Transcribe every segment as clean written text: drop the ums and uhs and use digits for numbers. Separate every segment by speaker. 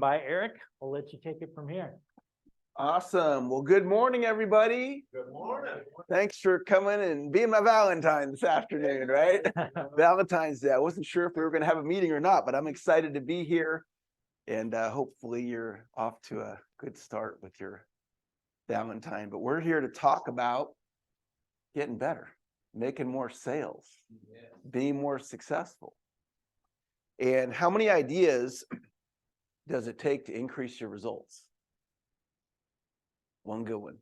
Speaker 1: By Eric, I'll let you take it from here.
Speaker 2: Awesome. Well, good morning, everybody.
Speaker 3: Good morning.
Speaker 2: Thanks for coming and being my Valentine this afternoon, right? Valentine's Day. I wasn't sure if we were going to have a meeting or not, but I'm excited to be here. And hopefully you're off to a good start with your Valentine. But we're here to talk about getting better, making more sales, being more successful. And how many ideas does it take to increase your results? One good one.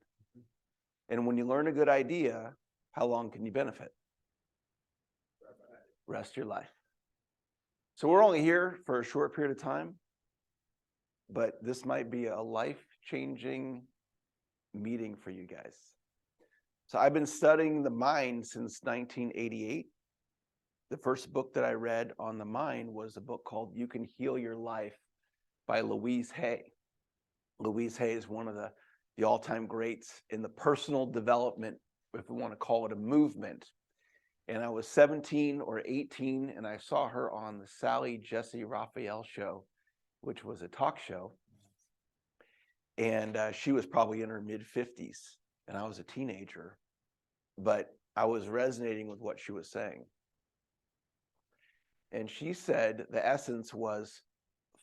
Speaker 2: And when you learn a good idea, how long can you benefit? Rest of your life. So we're only here for a short period of time, but this might be a life-changing meeting for you guys. So I've been studying the mind since 1988. The first book that I read on the mind was a book called You Can Heal Your Life by Louise Hay. Louise Hay is one of the all-time greats in the personal development, if we want to call it a movement. And I was 17 or 18, and I saw her on the Sally Jesse Raphael show, which was a talk show. And she was probably in her mid-50s, and I was a teenager. But I was resonating with what she was saying. And she said the essence was,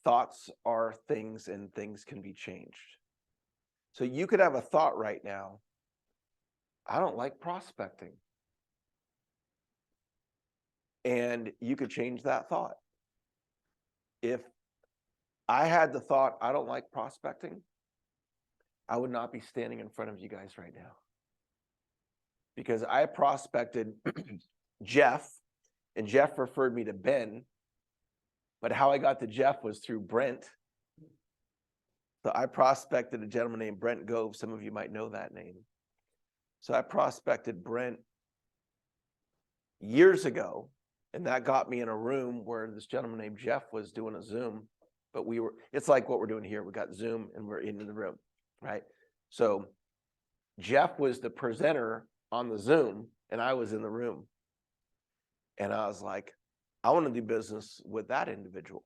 Speaker 2: thoughts are things and things can be changed. So you could have a thought right now, I don't like prospecting. And you could change that thought. If I had the thought, I don't like prospecting, I would not be standing in front of you guys right now. Because I prospected Jeff, and Jeff referred me to Ben, but how I got to Jeff was through Brent. So I prospected a gentleman named Brent Gove. Some of you might know that name. So I prospected Brent years ago, and that got me in a room where this gentleman named Jeff was doing a Zoom, but it's like what we're doing here. We got Zoom and we're in the room, right? So Jeff was the presenter on the Zoom and I was in the room. And I was like, I want to do business with that individual.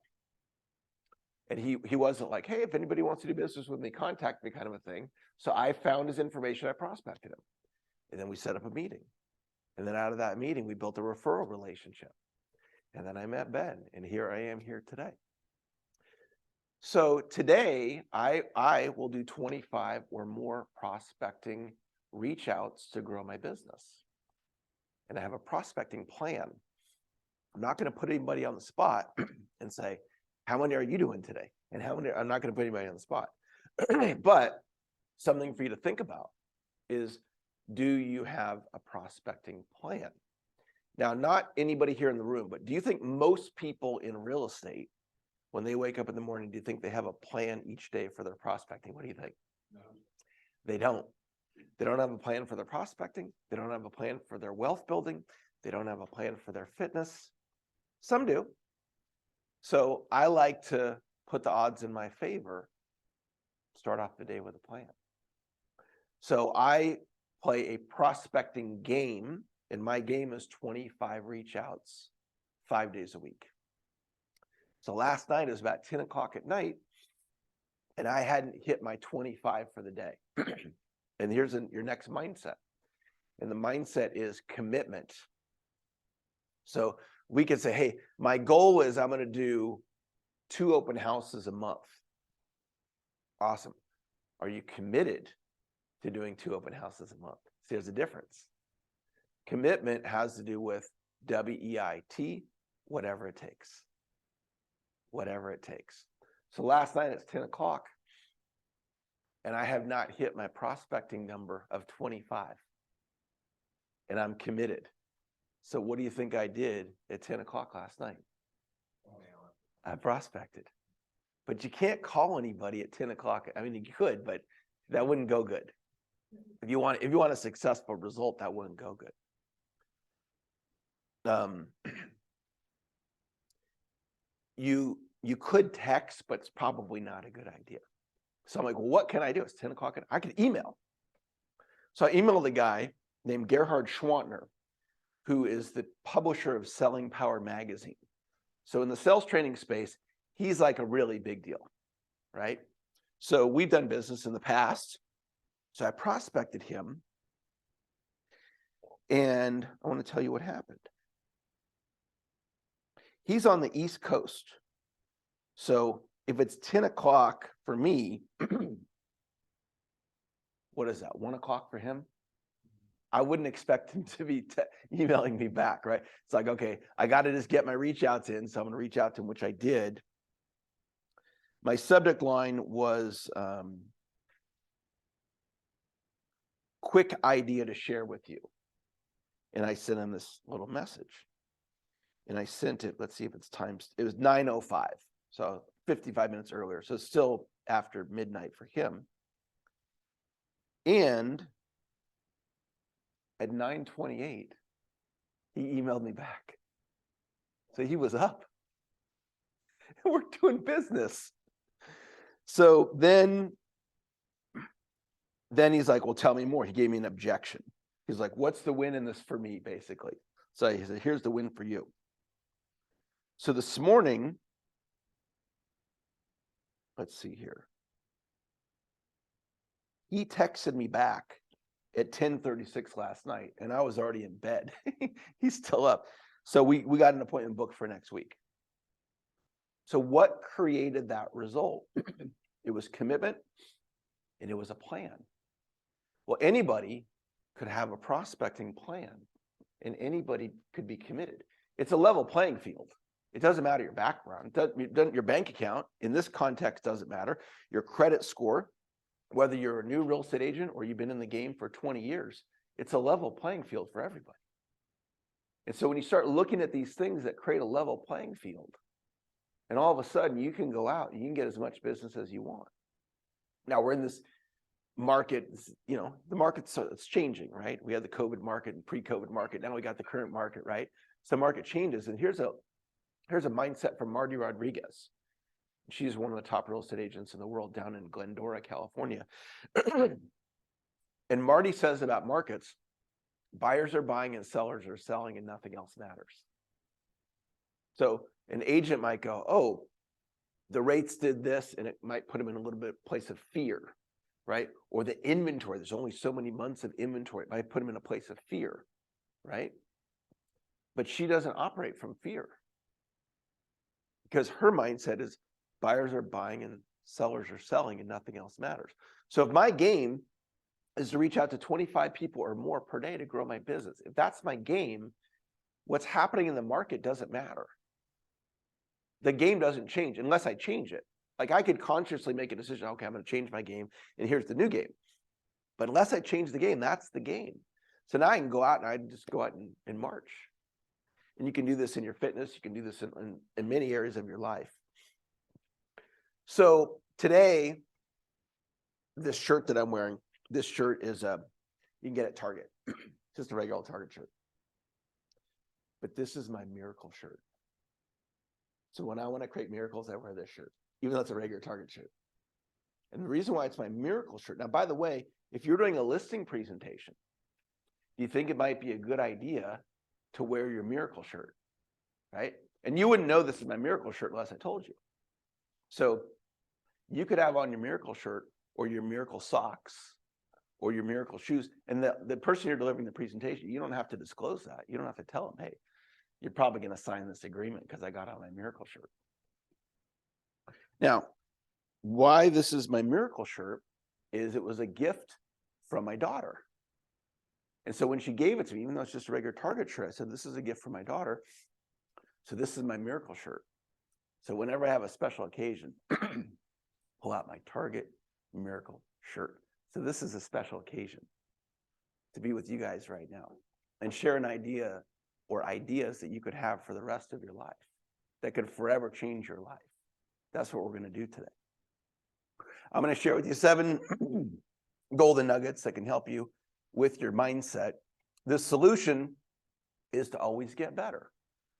Speaker 2: And he wasn't like, hey, if anybody wants to do business with me, contact me kind of a thing. So I found his information, I prospected him. And then we set up a meeting. And then out of that meeting, we built a referral relationship. And then I met Ben, and here I am here today. So today, I will do 25 or more prospecting reach outs to grow my business. And I have a prospecting plan. I'm not going to put anybody on the spot and say, how many are you doing today? And how many? I'm not going to put anybody on the spot. But something for you to think about is, do you have a prospecting plan? Now, not anybody here in the room, but do you think most people in real estate, when they wake up in the morning, do you think they have a plan each day for their prospecting? What do you think? No. They don't. They don't have a plan for their prospecting. They don't have a plan for their wealth building. They don't have a plan for their fitness. Some do. So I like to put the odds in my favor, start off the day with a plan. So I play a prospecting game, and my game is 25 reach outs, 5 days a week. So last night it was about 10 o'clock at night, and I hadn't hit my 25 for the day. And here's your next mindset. And the mindset is commitment. So we could say, hey, my goal is I'm going to do 2 open houses a month. Awesome. Are you committed to doing 2 open houses a month? See, there's a difference. Commitment has to do with WEIT, whatever it takes. Whatever it takes. So last night it's 10 o'clock, and I have not hit my prospecting number of 25. And I'm committed. So what do you think I did at 10 o'clock last night? I prospected. But you can't call anybody at 10 o'clock. I mean, you could, but that wouldn't go good. If you want a successful result, that wouldn't go good. You could text, but it's probably not a good idea. So I'm like, well, what can I do? It's 10 o'clock. I could email. So I emailed a guy named Gerhard Schwantner, who is the publisher of Selling Power magazine. So in the sales training space, he's like a really big deal. right? So we've done business in the past. So I prospected him, and I want to tell you what happened. He's on the East Coast. So if it's 10 o'clock for me, what is that, 1 o'clock for him? I wouldn't expect him to be emailing me back, right? It's like, okay, I got to just get my reach outs in. So I'm going to reach out to him, which I did. My subject line was quick idea to share with you. And I sent him this little message. And I sent it, let's see if it's times, it was 9:05. So 55 minutes earlier. So still after midnight for him. And at 9:28, he emailed me back. So he was up. We're doing business. So then he's like, well, tell me more. He gave me an objection. He's like, what's the win in this for me, basically? So he said, here's the win for you. So this morning, let's see here. He texted me back at 10:36 last night, and I was already in bed. He's still up. So we got an appointment booked for next week. So what created that result? It was commitment, and it was a plan. Well, anybody could have a prospecting plan, and anybody could be committed. It's a level playing field. It doesn't matter your background. Your bank account, in this context, doesn't matter. Your credit score, whether you're a new real estate agent or you've been in the game for 20 years, it's a level playing field for everybody. And so when you start looking at these things that create a level playing field, and all of a sudden you can go out and you can get as much business as you want. Now we're in this market, you know, the market's it's changing, right? We had the COVID market and pre-COVID market. Now we got the current market, right? So market changes. And here's a mindset from Marty Rodriguez. She's one of the top real estate agents in the world down in Glendora, California. And Marty says about markets, buyers are buying and sellers are selling and nothing else matters. So an agent might go, oh, the rates did this, and it might put them in a little bit place of fear, right? Or the inventory, there's only so many months of inventory. It might put them in a place of fear, right? But she doesn't operate from fear, because her mindset is buyers are buying and sellers are selling and nothing else matters. So if my game is to reach out to 25 people or more per day to grow my business, if that's my game, what's happening in the market doesn't matter. The game doesn't change unless I change it. Like I could consciously make a decision, okay, I'm going to change my game and here's the new game. But unless I change the game, that's the game. So now I can go out and I just go out and march. And you can do this in your fitness. You can do this in many areas of your life. So today, this shirt that I'm wearing, this shirt is you can get it at Target, just a regular Target shirt. But this is my miracle shirt. So when I want to create miracles, I wear this shirt, even though it's a regular Target shirt. And the reason why it's my miracle shirt. Now, by the way, if you're doing a listing presentation, do you think it might be a good idea to wear your miracle shirt, right? And you wouldn't know this is my miracle shirt unless I told you. So you could have on your miracle shirt or your miracle socks or your miracle shoes. And the person you're delivering the presentation, you don't have to disclose that. You don't have to tell them, hey, you're probably going to sign this agreement because I got on my miracle shirt. Now, why this is my miracle shirt is it was a gift from my daughter. And so when she gave it to me, even though it's just a regular Target shirt, I said, this is a gift from my daughter. So this is my miracle shirt. So whenever I have a special occasion, pull out my Target miracle shirt. So this is a special occasion to be with you guys right now and share an idea or ideas that you could have for the rest of your life that could forever change your life. That's what we're going to do today. I'm going to share with you 7 golden nuggets that can help you with your mindset. The solution is to always get better.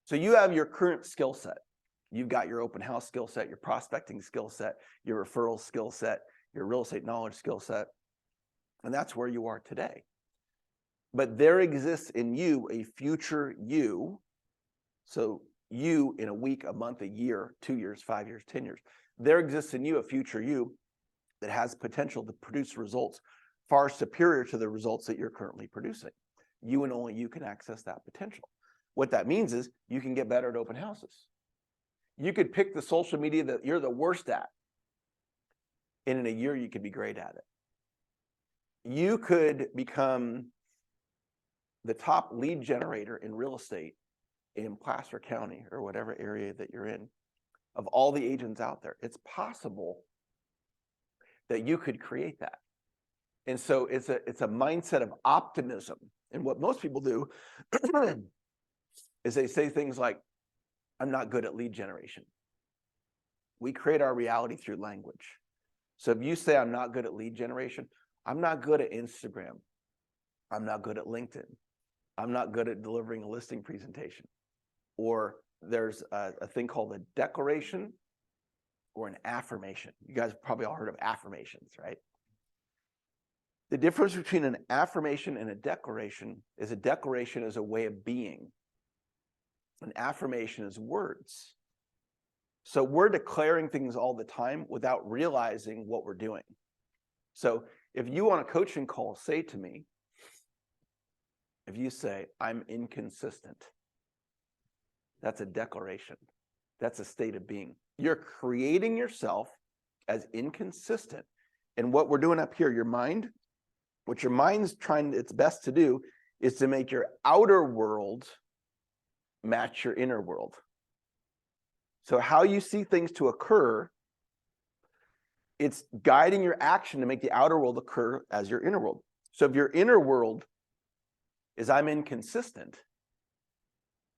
Speaker 2: So you have your current skill set. You've got your open house skill set, your prospecting skill set, your referral skill set, your real estate knowledge skill set, and that's where you are today. But there exists in you a future you. So you in a week, a month, a year, 2 years, 5 years, 10 years. there exists in you a future you that has potential to produce results far superior to the results that you're currently producing. You and only you can access that potential. What that means is you can get better at open houses. You could pick the social media that you're the worst at, and in a year you could be great at it. You could become the top lead generator in real estate in Placer County or whatever area that you're in, of all the agents out there. It's possible that you could create that. And so it's a mindset of optimism. And what most people do is they say things like, I'm not good at lead generation. We create our reality through language. So if you say I'm not good at lead generation, I'm not good at Instagram. I'm not good at LinkedIn. I'm not good at delivering a listing presentation. Or there's a thing called a declaration or an affirmation. You guys have probably all heard of affirmations, right? The difference between an affirmation and a declaration is a way of being. An affirmation is words. So we're declaring things all the time without realizing what we're doing. So if you on a coaching call say to me, if you say, I'm inconsistent, that's a declaration. That's a state of being. You're creating yourself as inconsistent. And what we're doing up here, your mind, what your mind's trying its best to do is to make your outer world match your inner world. So how you see things to occur, it's guiding your action to make the outer world occur as your inner world. So if your inner world is I'm inconsistent,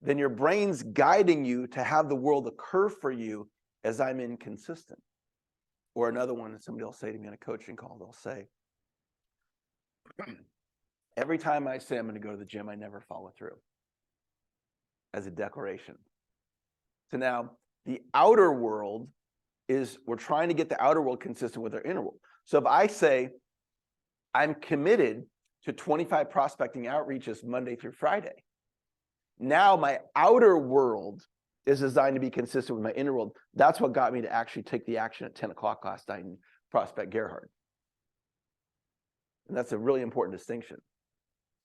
Speaker 2: then your brain's guiding you to have the world occur for you as I'm inconsistent. Or another one that somebody will say to me on a coaching call, they'll say, every time I say I'm going to go to the gym, I never follow through, as a declaration. So now the outer world is, we're trying to get the outer world consistent with our inner world. So if I say I'm committed to 25 prospecting outreaches Monday through Friday, now my outer world is designed to be consistent with my inner world. That's what got me to actually take the action at 10 o'clock last night in Prospect Gerhard. And that's a really important distinction,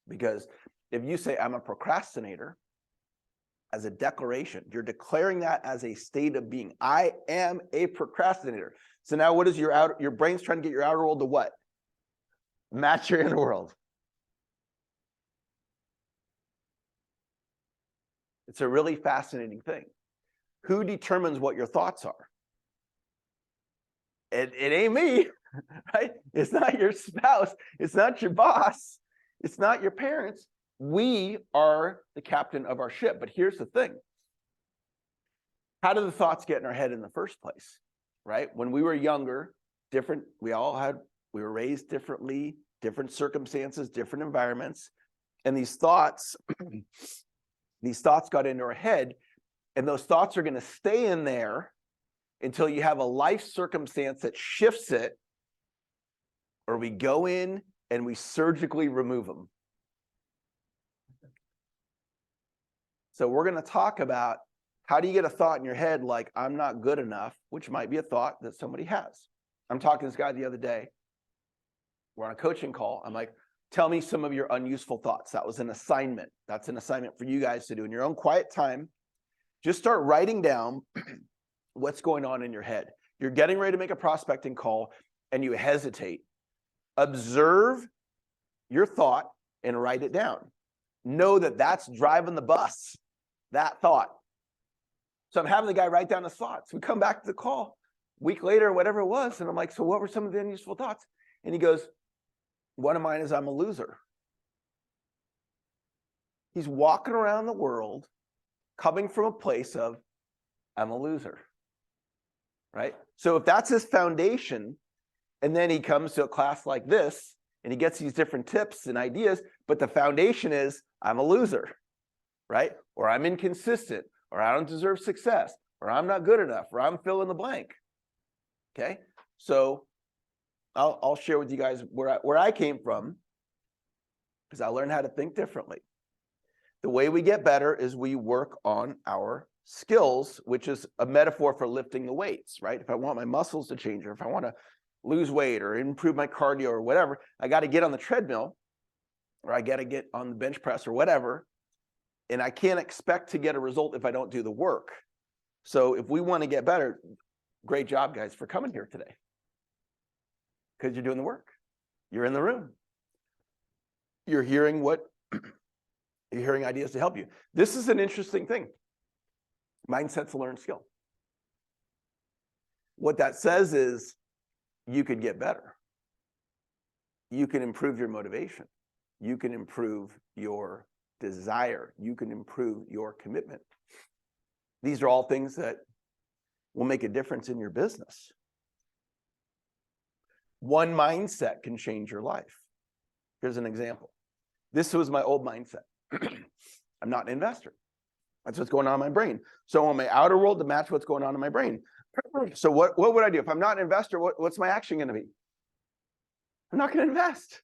Speaker 2: because if you say I'm a procrastinator as a declaration, you're declaring that as a state of being. I am a procrastinator. So now what is your brain's trying to get your outer world to what? Match your inner world. It's a really fascinating thing. Who determines what your thoughts are? It ain't me, right? It's not your spouse. It's not your boss. It's not your parents. We are the captain of our ship. But here's the thing. How do the thoughts get in our head in the first place, right? When we were younger, we were raised differently, different circumstances, different environments. And these thoughts got into our head, and those thoughts are going to stay in there until you have a life circumstance that shifts it, or we go in and we surgically remove them. So we're going to talk about how do you get a thought in your head like I'm not good enough, which might be a thought that somebody has. I'm talking to this guy the other day. We're on a coaching call. I'm like, tell me some of your unuseful thoughts. That was an assignment. That's an assignment for you guys to do in your own quiet time. Just start writing down what's going on in your head. You're getting ready to make a prospecting call and you hesitate. Observe your thought and write it down. Know that that's driving the bus, that thought. So I'm having the guy write down his thoughts. We come back to the call a week later, whatever it was, and I'm like, so what were some of the unuseful thoughts? And he goes, one of mine is I'm a loser. He's walking around the world coming from a place of I'm a loser, right? So if that's his foundation, and then he comes to a class like this and he gets these different tips and ideas, but the foundation is I'm a loser, right? Or I'm inconsistent, or I don't deserve success, or I'm not good enough, or I'm fill in the blank. Okay, so I'll share with you guys where I came from, because I learned how to think differently. The way we get better is we work on our skills, which is a metaphor for lifting the weights, right? If I want my muscles to change, or if I want to lose weight or improve my cardio or whatever, I got to get on the treadmill, or I got to get on the bench press or whatever. And I can't expect to get a result if I don't do the work. So if we want to get better, great job, guys, for coming here today. Because you're doing the work. You're in the room. You're hearing you're hearing ideas to help you. This is an interesting thing. Mindset's a learned skill. What that says is you could get better. You can improve your motivation. You can improve your desire. You can improve your commitment. These are all things that will make a difference in your business. One mindset can change your life. Here's an example. This was my old mindset. I'm not an investor. That's what's going on in my brain. So on my outer world to match what's going on in my brain. So what would I do? If I'm not an investor, what's my action going to be? I'm not going to invest.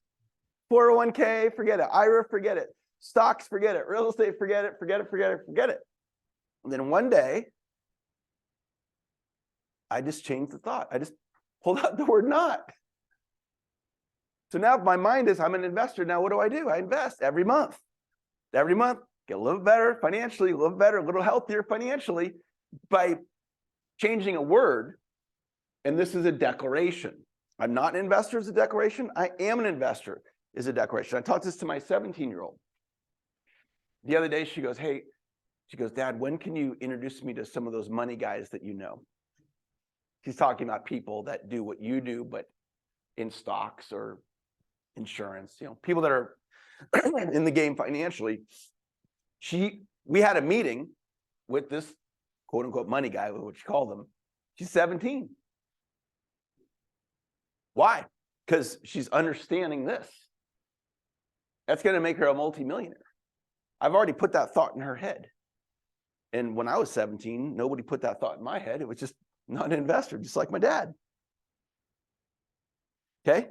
Speaker 2: 401k, forget it. IRA, forget it. Stocks, forget it. Real estate, forget it, forget it, forget it, forget it. And then one day, I just changed the thought. I just pulled out the word not. So now my mind is, I'm an investor. Now what do? I invest every month. Every month, get a little better financially, a little better, a little healthier financially by changing a word. And this is a declaration. I'm not an investor is a declaration. I am an investor is a declaration. I taught this to my 17-year-old. The other day, she goes, Dad, when can you introduce me to some of those money guys that you know? She's talking about people that do what you do, but in stocks or insurance, people that are in the game financially. We had a meeting with this quote unquote money guy, what you call them. She's 17. Why? Because she's understanding this. That's going to make her a multimillionaire. I've already put that thought in her head. And when I was 17, nobody put that thought in my head. It was just not an investor, just like my dad. Okay?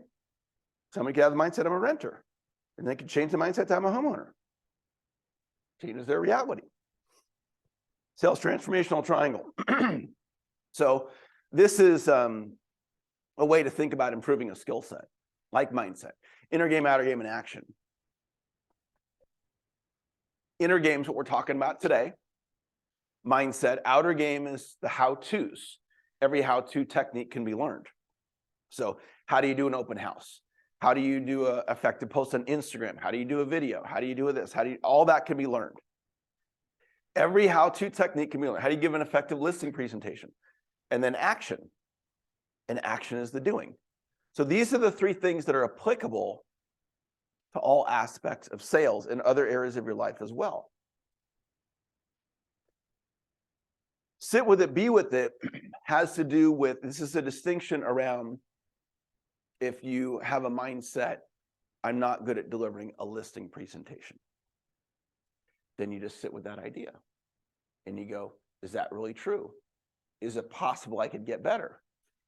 Speaker 2: Somebody could have the mindset, I'm a renter. And they could change the mindset to I'm a homeowner. Changes their reality. Sales transformational triangle. So this is a way to think about improving a skill set, like mindset. Inner game, outer game, and action. Inner game is what we're talking about today. Mindset. Outer game is the how-tos. Every how-to technique can be learned. So how do you do an open house? How do you do an effective post on Instagram? How do you do a video? How do you do this? All that can be learned. Every how-to technique can be learned. How do you give an effective listing presentation? And then action. And action is the doing. So these are the three things that are applicable to all aspects of sales and other areas of your life as well. Sit with it, be with it has to do with, this is a distinction around if you have a mindset, I'm not good at delivering a listing presentation. Then you just sit with that idea and you go, is that really true? Is it possible I could get better?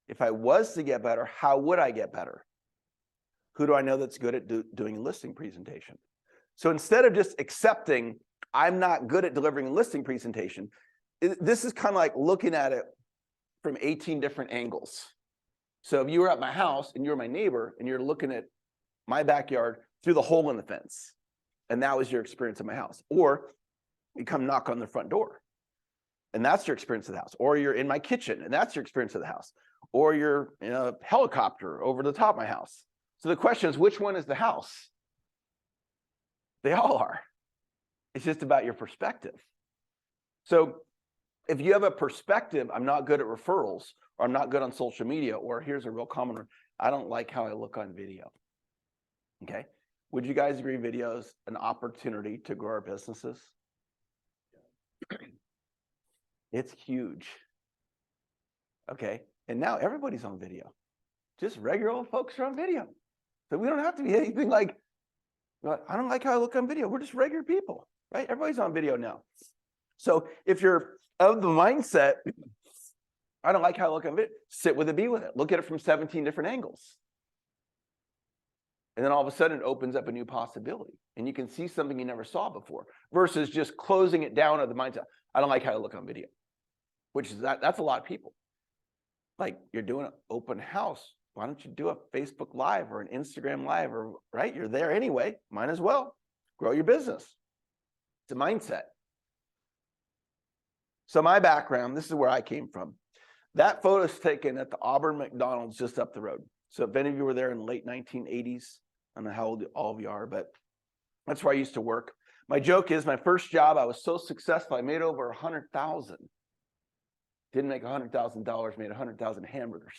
Speaker 2: If I was to get better, how would I get better? Who do I know that's good at doing a listing presentation? So instead of just accepting, I'm not good at delivering a listing presentation, this is kind of like looking at it from 18 different angles. So if you were at my house and you're my neighbor and you're looking at my backyard through the hole in the fence, and that was your experience of my house, or you come knock on the front door and that's your experience of the house, or you're in my kitchen and that's your experience of the house, or you're in a helicopter over the top of my house. So the question is, which one is the house? They all are. It's just about your perspective. So if you have a perspective, I'm not good at referrals, or I'm not good on social media, or here's a real common one, I don't like how I look on video. Okay. Would you guys agree video is an opportunity to grow our businesses? It's huge. Okay. And now everybody's on video. Just regular old folks are on video. So we don't have to be anything like, I don't like how I look on video. We're just regular people, right? Everybody's on video now. So if you're of the mindset, I don't like how I look on video, sit with it, be with it. Look at it from 17 different angles. And then all of a sudden it opens up a new possibility. And you can see something you never saw before versus just closing it down at the mindset. I don't like how I look on video, which is that's a lot of people. Like, you're doing an open house. Why don't you do a Facebook Live or an Instagram Live, or right? You're there anyway. Might as well grow your business. It's a mindset. So my background, this is where I came from. That photo is taken at the Auburn McDonald's just up the road. So if any of you were there in the late 1980s, I don't know how old all of you are, but that's where I used to work. My joke is, my first job, I was so successful, I made over 100,000. Didn't make $100,000, made 100,000 hamburgers.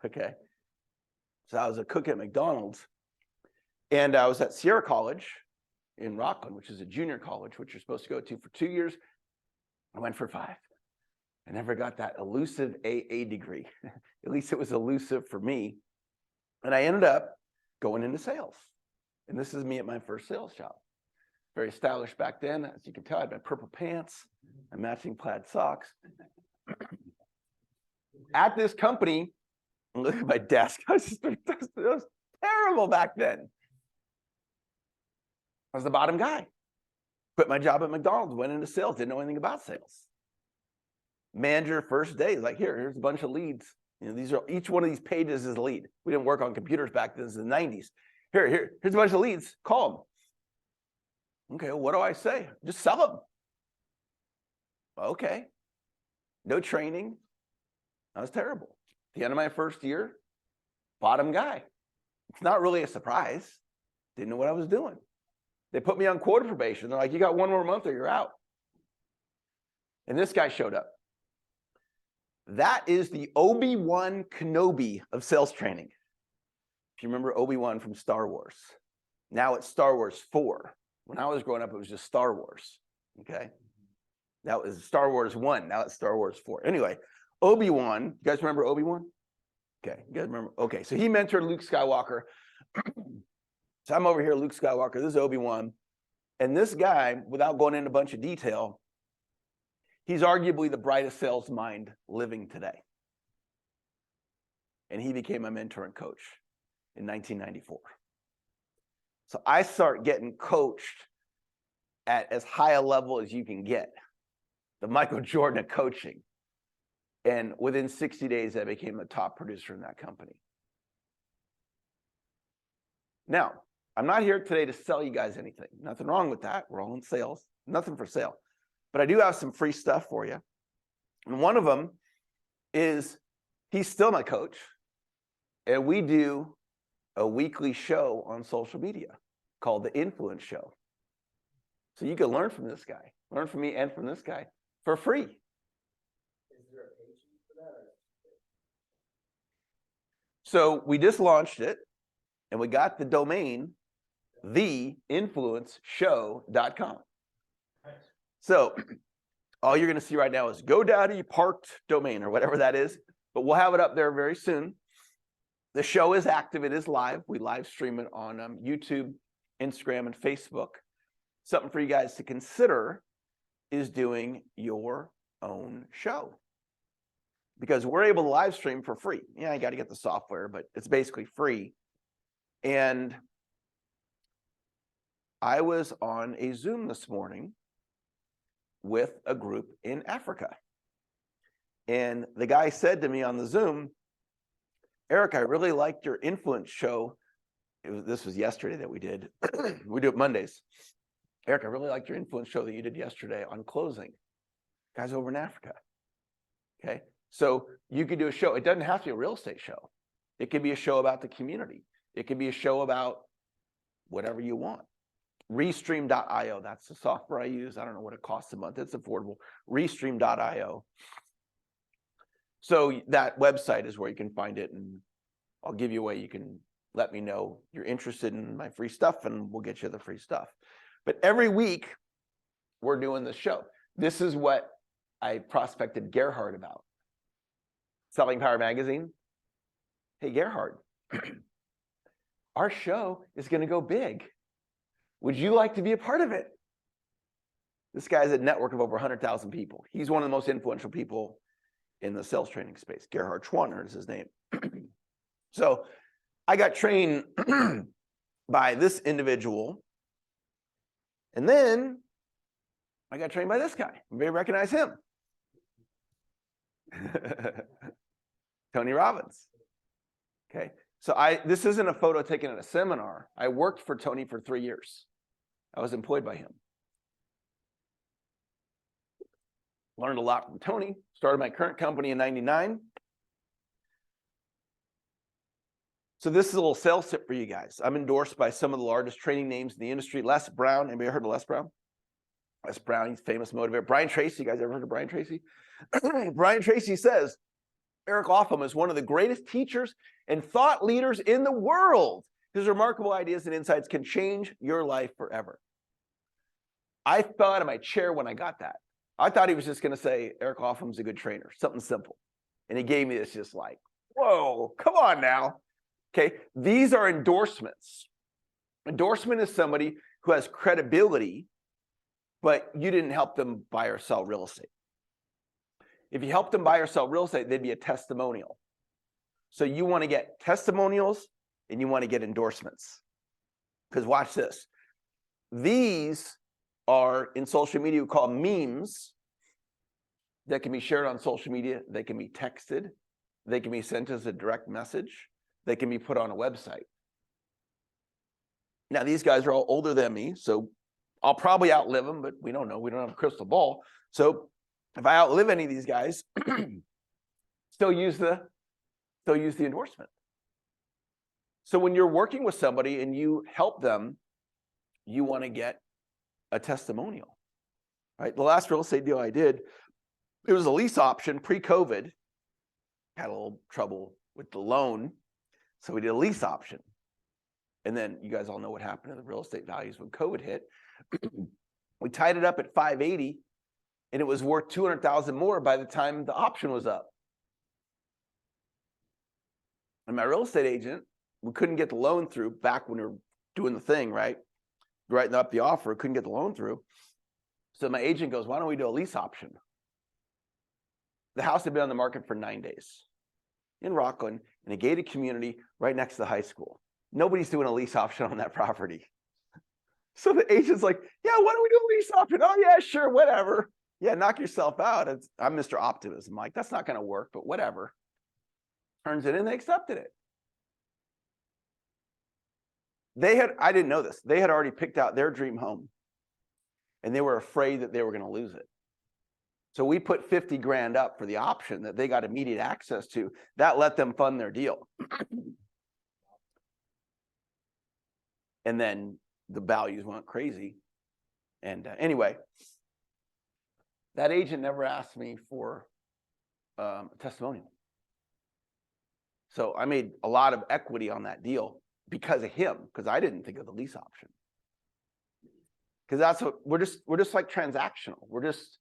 Speaker 2: Okay. So I was a cook at McDonald's, and I was at Sierra College in Rockland, which is a junior college, which you're supposed to go to for 2 years. I went for 5. I never got that elusive AA degree. At least it was elusive for me. And I ended up going into sales. And this is me at my first sales job. Very established back then. As you can tell, I had my purple pants and matching plaid socks. At this company, look at my desk. It was terrible back then. I was the bottom guy. Quit my job at McDonald's, went into sales, didn't know anything about sales. Manager, first day, is like, here's a bunch of leads. You know, these are, each one of these pages is a lead. We didn't work on computers back then. This is the 90s. Here's a bunch of leads. Call them. Okay, well, what do I say? Just sell them. Okay. No training. That was terrible. At the end of my first year, bottom guy. It's not really a surprise. Didn't know what I was doing. They put me on quota probation. They're like, you got 1 more month or you're out. And this guy showed up. That is the Obi-Wan Kenobi of sales training. If you remember Obi-Wan from Star Wars. Now it's Star Wars 4. When I was growing up, it was just Star Wars. Okay. That was Star Wars 1. Now it's Star Wars 4. Anyway, Obi-Wan, you guys remember Obi-Wan? Okay, you guys remember? Okay, so he mentored Luke Skywalker. So I'm over here, Luke Skywalker, this is Obi-Wan. And this guy, without going into a bunch of detail, he's arguably the brightest sales mind living today. And he became my mentor and coach in 1994. So I start getting coached at as high a level as you can get, the Michael Jordan of coaching. And within 60 days, I became a top producer in that company. Now, I'm not here today to sell you guys anything. Nothing wrong with that. We're all in sales. Nothing for sale. But I do have some free stuff for you. And one of them is, he's still my coach. And we do a weekly show on social media called The Influence Show. So you can learn from this guy, learn from me and from this guy for free.
Speaker 3: Is there a page for that?
Speaker 2: So we just launched it, and we got the domain, theinfluenceshow.com. So all you're going to see right now is GoDaddy parked domain or whatever that is, but we'll have it up there very soon. The show is active. It is live. We live stream it on YouTube, Instagram, and Facebook. Something for you guys to consider is doing your own show, because we're able to live stream for free. Yeah, you got to get the software, but it's basically free. And I was on a Zoom this morning with a group in Africa. And the guy said to me on the Zoom, Eric, I really liked your influence show. This was yesterday that we did. We do it Mondays. Eric, I really liked your influence show that you did yesterday on closing. Guys over in Africa. Okay. So you could do a show. It doesn't have to be a real estate show. It could be a show about the community. It could be a show about whatever you want. Restream.io, that's the software I use. I don't know what it costs a month. It's affordable. Restream.io. So that website is where you can find it, and I'll give you a way you can let me know you're interested in my free stuff, and we'll get you the free stuff. But every week, we're doing this show. This is what I prospected Gerhard about. Selling Power Magazine. Hey, Gerhard, our show is going to go big. Would you like to be a part of it? This guy's a network of over 100,000 people. He's one of the most influential people in the sales training space. Gerhard Schwanner is his name. So I got trained by this individual. And then I got trained by this guy. You may recognize him. Tony Robbins. Okay. So this isn't a photo taken at a seminar. I worked for Tony for 3 years. I was employed by him. Learned a lot from Tony. Started my current company in '99. So this is a little sales tip for you guys. I'm endorsed by some of the largest training names in the industry. Les Brown. Anybody heard of Les Brown? Les Brown, he's famous motivator. Brian Tracy. You guys ever heard of Brian Tracy? Brian Tracy says, Eric Lofholm is one of the greatest teachers and thought leaders in the world. His remarkable ideas and insights can change your life forever. I fell out of my chair when I got that. I thought he was just going to say, Eric Lofholm's a good trainer, something simple. And he gave me this just like, whoa, come on now. Okay, these are endorsements. Endorsement is somebody who has credibility, but you didn't help them buy or sell real estate. If you helped them buy or sell real estate, they'd be a testimonial. So you want to get testimonials and you want to get endorsements. Because watch this. These are in social media we call memes that can be shared on social media. They can be texted. They can be sent as a direct message. They can be put on a website. Now, these guys are all older than me, so I'll probably outlive them, but we don't know. We don't have a crystal ball. So if I outlive any of these guys, still use the endorsement. So when you're working with somebody and you help them, you want to get a testimonial, right? The last real estate deal I did, it was a lease option pre-COVID. Had a little trouble with the loan, so we did a lease option. And then you guys all know what happened to the real estate values when COVID hit. We tied it up at 580, and it was worth 200,000 more by the time the option was up. And my real estate agent, we couldn't get the loan through back when we were doing the thing, right? Writing up the offer, couldn't get the loan through. So my agent goes, why don't we do a lease option? The house had been on the market for 9 days in Rockland, in a gated community right next to the high school. Nobody's doing a lease option on that property. So the agent's like, yeah, why don't we do a lease option? Oh yeah, sure, whatever. Yeah, knock yourself out. I'm Mr. Optimism. Like, that's not going to work, but whatever. Turns it in, they accepted it. I didn't know this. They had already picked out their dream home, and they were afraid that they were going to lose it. So we put 50 grand up for the option that they got immediate access to. That let them fund their deal. And then the values went crazy. And anyway, that agent never asked me for a testimonial. So I made a lot of equity on that deal because of him, because I didn't think of the lease option. Because that's what we're just like transactional. We're just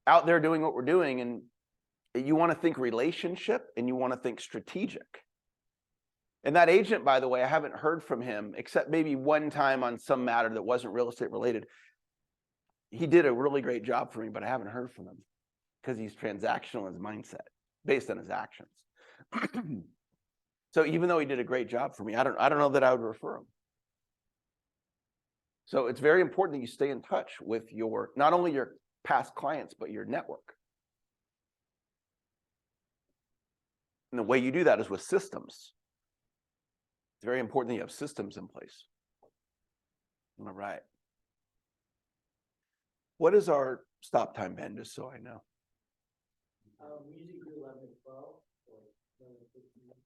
Speaker 2: out there doing what we're doing, and you want to think relationship and you want to think strategic. And that agent, by the way, I haven't heard from him except maybe one time on some matter that wasn't real estate related. He did a really great job for me, but I haven't heard from him because he's transactional in his mindset based on his actions. So even though he did a great job for me, I don't know that I would refer him. So it's very important that you stay in touch with not only your past clients, but your network. And the way you do that is with systems. It's very important that you have systems in place. All right. What is our stop time, Ben, just so I know?
Speaker 3: We usually do 11 to 12, or 11 to 15 minutes.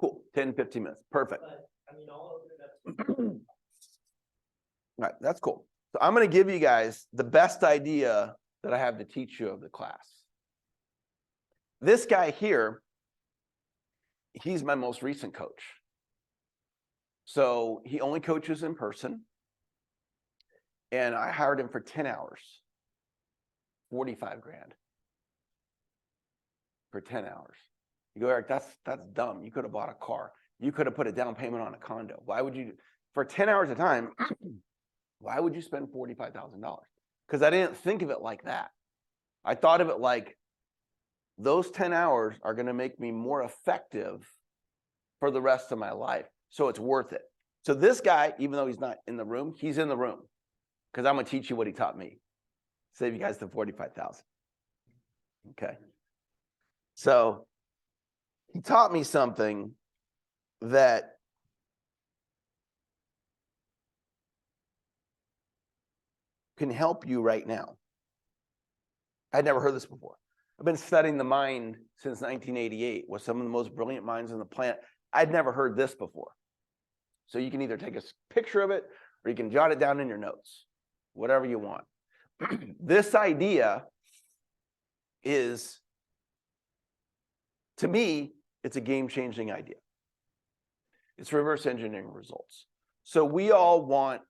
Speaker 2: Cool, 10, 15 minutes, perfect.
Speaker 3: But, I mean, all of it,
Speaker 2: All right, that's cool. So I'm going to give you guys the best idea that I have to teach you of the class. This guy here, he's my most recent coach. So he only coaches in person. And I hired him for 10 hours, 45 grand for 10 hours. You go, Eric, that's dumb. You could have bought a car. You could have put a down payment on a condo. Why would you, for 10 hours a time, why would you spend $45,000? Because I didn't think of it like that. I thought of it like those 10 hours are going to make me more effective for the rest of my life. So it's worth it. So this guy, even though he's not in the room, he's in the room because I'm going to teach you what he taught me. Save you guys the 45,000. Okay. So he taught me something that can help you right now. I'd never heard this before. I've been studying the mind since 1988 with some of the most brilliant minds on the planet. I'd never heard this before. So you can either take a picture of it or you can jot it down in your notes, whatever you want. This idea is, to me, it's a game-changing idea. It's reverse engineering results. So we all want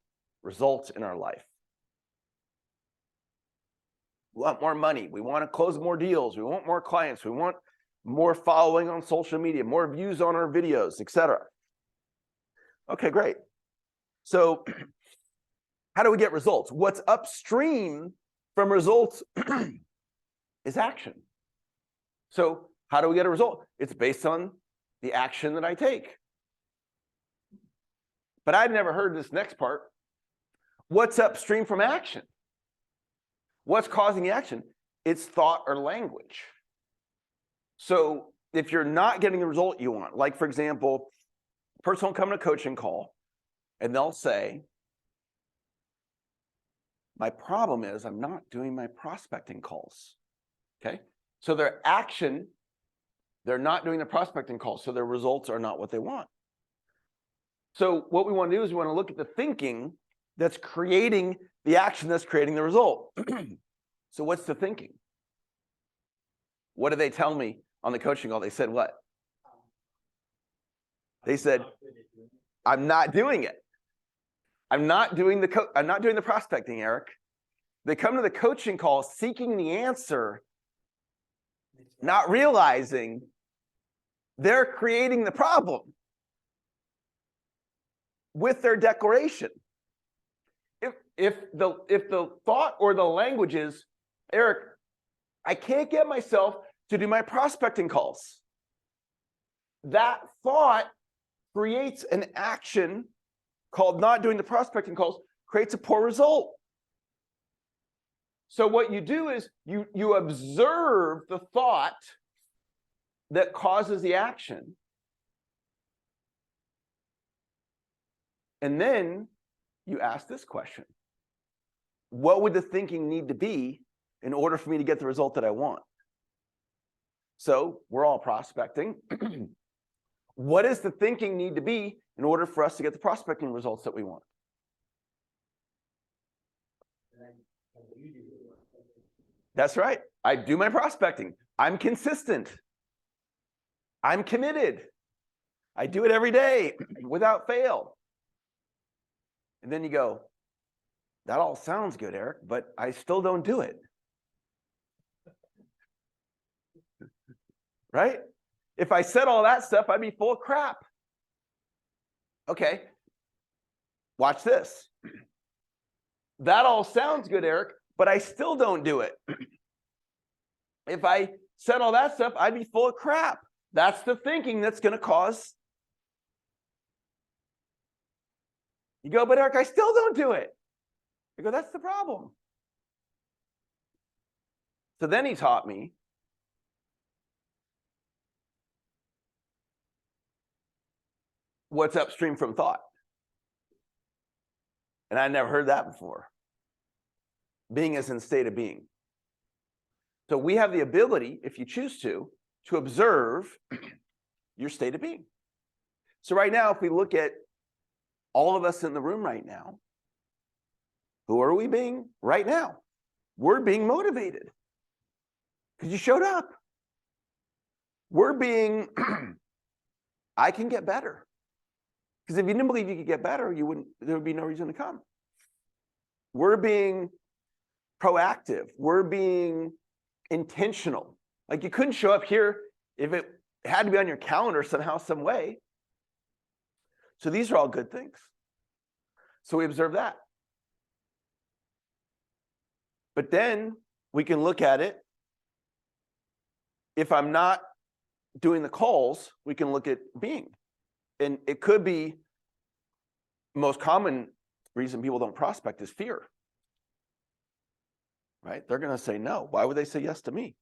Speaker 2: results in our life. We want more money. We want to close more deals. We want more clients. We want more following on social media, more views on our videos, etc. Okay, great. So how do we get results? What's upstream from results is action. So how do we get a result? It's based on the action that I take. But I'd never heard this next part. What's upstream from action? What's causing the action? It's thought or language. So if you're not getting the result you want, like for example, a person will come to a coaching call and they'll say, my problem is I'm not doing my prospecting calls. Okay. So their action, they're not doing the prospecting calls. So their results are not what they want. So what we want to do is we want to look at the thinking that's creating the action that's creating the result. So what's the thinking? What did they tell me on the coaching call? They said what? They said, I'm not doing it. I'm not doing the prospecting, Eric. They come to the coaching call seeking the answer, not realizing they're creating the problem with their declaration. If the thought or the language is, Eric, I can't get myself to do my prospecting calls. That thought creates an action called not doing the prospecting calls, creates a poor result. So what you do is you observe the thought that causes the action. And then you ask this question. What would the thinking need to be in order for me to get the result that I want? So we're all prospecting. What does the thinking need to be in order for us to get the prospecting results that we want? That's right. I do my prospecting. I'm consistent. I'm committed. I do it every day without fail. And then you go, that all sounds good, Eric, but I still don't do it. Right? If I said all that stuff, I'd be full of crap. Okay. Watch this. That all sounds good, Eric, but I still don't do it. If I said all that stuff, I'd be full of crap. That's the thinking that's going to cause. You go, but Eric, I still don't do it. I go, that's the problem. So then he taught me what's upstream from thought. And I never heard that before. Being is in state of being. So we have the ability, if you choose to observe your state of being. So right now, if we look at all of us in the room right now, who are we being right now? We're being motivated because you showed up. We're being, I can get better. Because if you didn't believe you could get better, there would be no reason to come. We're being proactive. We're being intentional. Like you couldn't show up here if it had to be on your calendar somehow, some way. So these are all good things. So we observe that. But then we can look at it. If I'm not doing the calls, we can look at being. And it could be most common reason people don't prospect is fear. right? They're going to say no. Why would they say yes to me?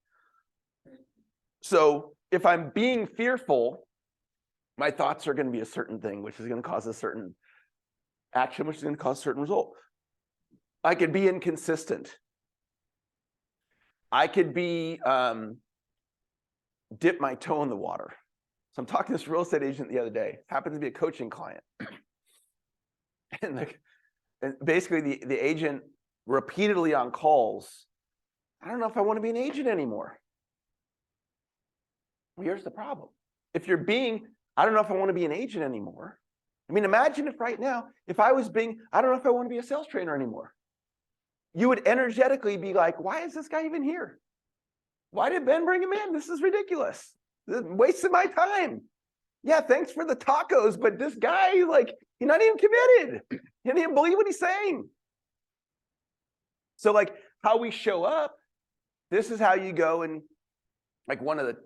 Speaker 2: So if I'm being fearful, my thoughts are going to be a certain thing, which is going to cause a certain action, which is going to cause a certain result. I could be inconsistent. I could be dip my toe in the water. So I'm talking to this real estate agent the other day, happens to be a coaching client. And basically the agent repeatedly on calls, I don't know if I want to be an agent anymore. Well, here's the problem. If you're being, I don't know if I want to be an agent anymore. I mean, imagine if right now, if I was being, I don't know if I want to be a sales trainer anymore. You would energetically be like, why is this guy even here? Why did Ben bring him in? This is ridiculous. This is wasting my time. Yeah, thanks for the tacos, but this guy, like, he's not even committed. He doesn't even believe what he's saying. So like how we show up, this is how you go, and like one of the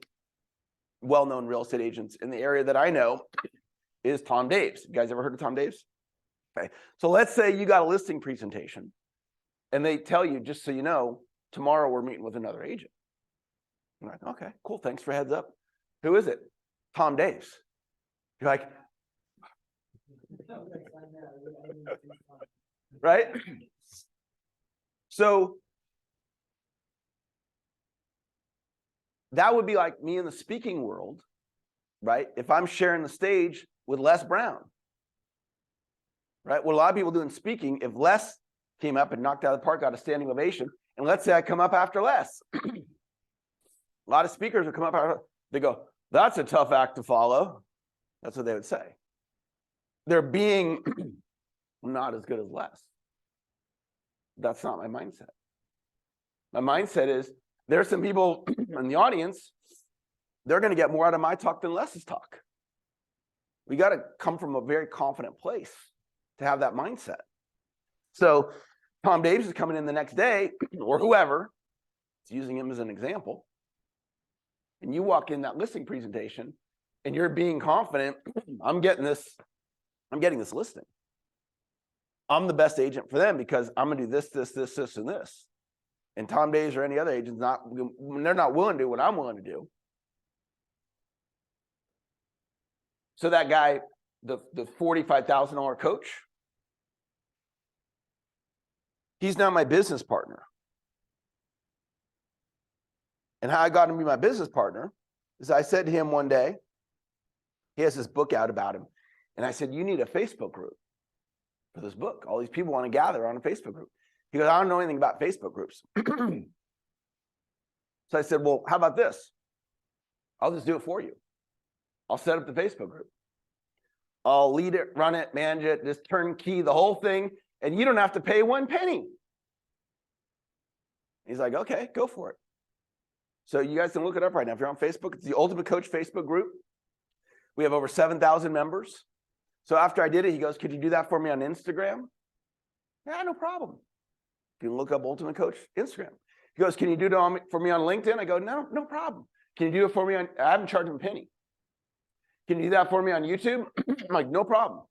Speaker 2: well-known real estate agents in the area that I know is Tom Daves. You guys ever heard of Tom Daves? Okay. So let's say you got a listing presentation and they tell you, just so you know, tomorrow we're meeting with another agent. I'm like, okay, cool. Thanks for heads up. Who is it? Tom Daves. You're like, right? So that would be like me in the speaking world, right? If I'm sharing the stage with Les Brown, right? What a lot of people do in speaking, if Les came up and knocked out of the park, got a standing ovation, and let's say I come up after Les, a lot of speakers would come up after, they go, that's a tough act to follow. That's what they would say. They're being not as good as Les. That's not my mindset. My mindset is there's some people in the audience, they're going to get more out of my talk than Les's talk. We got to come from a very confident place to have that mindset. So Tom Davis is coming in the next day, or whoever, it's using him as an example, and you walk in that listing presentation and you're being confident, I'm getting this listing. I'm the best agent for them because I'm going to do this, this, this, this, and this. And Tom Davis or any other agent's they're not willing to do what I'm willing to do. So that guy, the $45,000 coach, he's now my business partner. And how I got him to be my business partner is I said to him one day, he has this book out about him. And I said, you need a Facebook group for this book. All these people want to gather on a Facebook group. He goes, I don't know anything about Facebook groups. So I said, well, how about this? I'll just do it for you. I'll set up the Facebook group. I'll lead it, run it, manage it, just turnkey the whole thing, and you don't have to pay one penny. He's like, okay, go for it. So you guys can look it up right now. If you're on Facebook, it's the Ultimate Coach Facebook group. We have over 7,000 members. So after I did it, he goes, could you do that for me on Instagram? Yeah, no problem. You can look up Ultimate Coach Instagram. He goes, can you do it for me on LinkedIn? I go, no, no problem. Can you do it for me on, I haven't charged him a penny. Can you do that for me on YouTube? I'm like, no problem.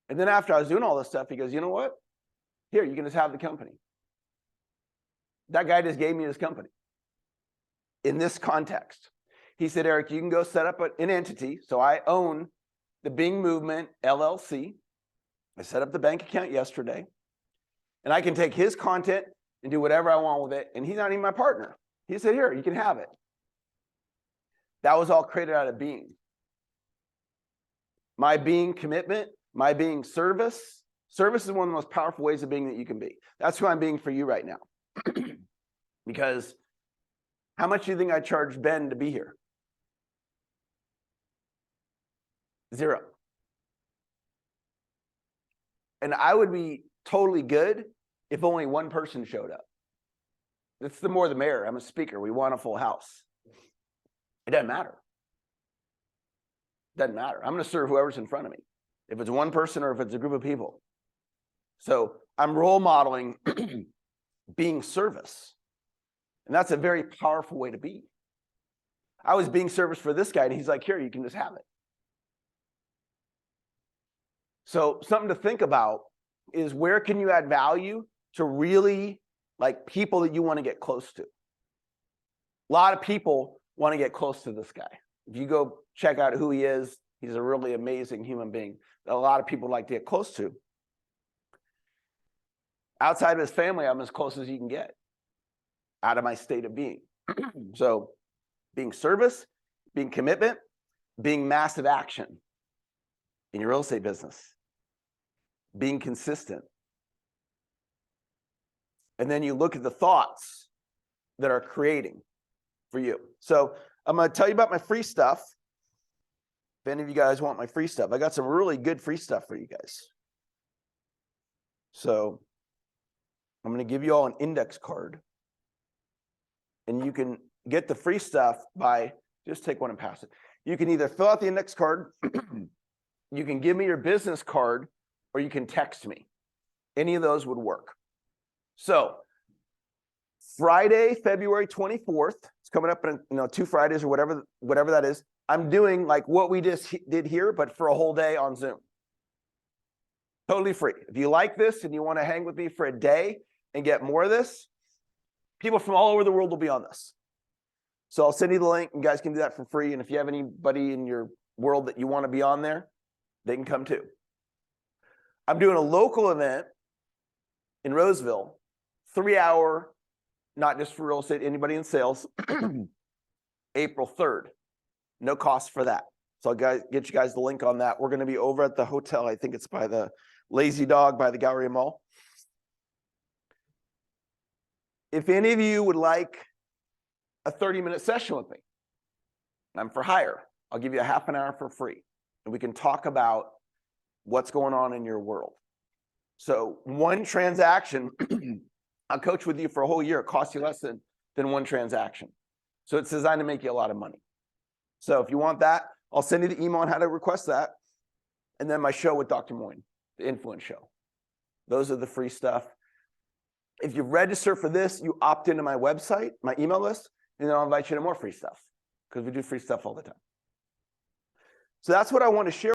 Speaker 2: And then after I was doing all this stuff, he goes, you know what? Here, you can just have the company. That guy just gave me his company. In this context, he said, Eric, you can go set up an entity. So I own the Bing Movement LLC. I set up the bank account yesterday. And I can take his content and do whatever I want with it. And he's not even my partner. He said, here, you can have it. That was all created out of being. My being commitment, my being service. Service is one of the most powerful ways of being that you can be. That's who I'm being for you right now. Because how much do you think I charged Ben to be here? 0. And I would be totally good if only one person showed up. It's the more the merrier. I'm a speaker. We want a full house. It doesn't matter. Doesn't matter. I'm going to serve whoever's in front of me. If it's one person or if it's a group of people. So I'm role modeling being service. And that's a very powerful way to be. I was being service for this guy and he's like, here, you can just have it. So something to think about is where can you add value to really like people that you want to get close to. A lot of people want to get close to this guy. If you go check out who he is, he's a really amazing human being that a lot of people like to get close to. Outside of his family, I'm as close as you can get out of my state of being. So being service, being commitment, being massive action in your real estate business, being consistent. And then you look at the thoughts that are creating for you. So I'm going to tell you about my free stuff. If any of you guys want my free stuff, I got some really good free stuff for you guys. So I'm going to give you all an index card. And you can get the free stuff by, just take one and pass it. You can either fill out the index card, you can give me your business card, or you can text me. Any of those would work. So Friday, February 24th, it's coming up in 2 Fridays or whatever that is. I'm doing like what we just did here, but for a whole day on Zoom. Totally free. If you like this and you want to hang with me for a day and get more of this, people from all over the world will be on this. So I'll send you the link and you guys can do that for free. And if you have anybody in your world that you want to be on there, they can come too. I'm doing a local event in Roseville, 3-hour, not just for real estate, anybody in sales, April 3rd. No cost for that. So I'll get you guys the link on that. We're going to be over at the hotel. I think it's by the Lazy Dog by the Galleria Mall. If any of you would like a 30-minute session with me, I'm for hire. I'll give you a half an hour for free. And we can talk about what's going on in your world. So one transaction, I'll coach with you for a whole year. It costs you less than one transaction. So it's designed to make you a lot of money. So if you want that, I'll send you the email on how to request that. And then my show with Dr. Moyne, the Influence Show. Those are the free stuff. If you register for this, you opt into my website, my email list, and then I'll invite you to more free stuff because we do free stuff all the time. So that's what I want to share.